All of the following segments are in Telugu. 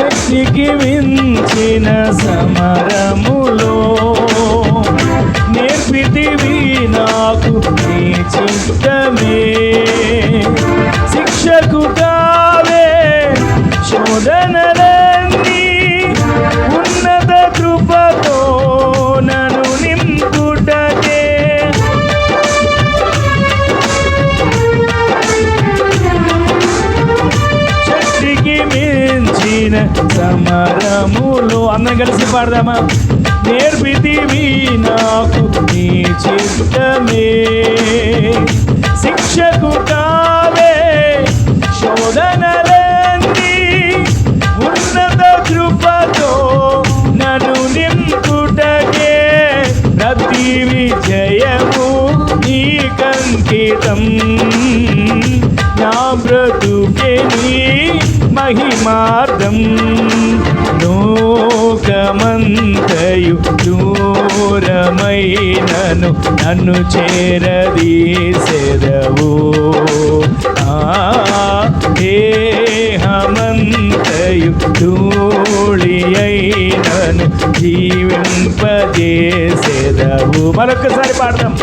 శక్తికి మించిన సమరములో నేర్పితివి నాకు నీ చిత్తమే. శిక్షకు కావే శోధనలన్నీ ఉన్నత కృపతో నన్ను నింపుటకే. శక్తికి మించిన సమరములో అందరం కలిసి పాడదామా? నేర్పితివి నాకు నీ చిత్తమే. శిక్షకు కావే శోధనలన్నీ ఉన్నత కృపతో నన్ను నింపుటకే. ప్రతి విజయము నీ కంకితం, నా బ్రతుకే నీ మహిమార్థం. లోకమంతయు దూరమైనను నన్ను చేరదీసెదవు. దేహమంతయు ధూళి అయినను జీవింపజేసెదవు. మరొకసారి పాడదాం.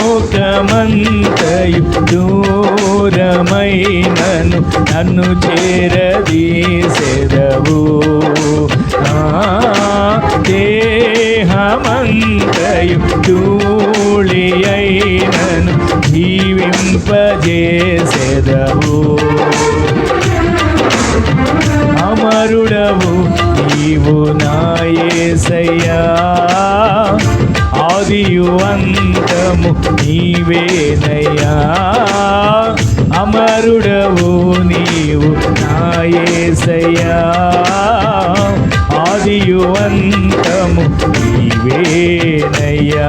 లోకమంతయు దూరమైనను నన్ను చేరదీసెదవు. దేహమంతయు ధూళి అయినను జీవింపజేసెదవు. అమరుడవు నీవు నా యేసయ్యా, ఆదియు అంతము నీవేనయ్యా. అమరుడవు నీవు నా యేసయ్యా, ఆదియు అంతము నీవేనయ్యా.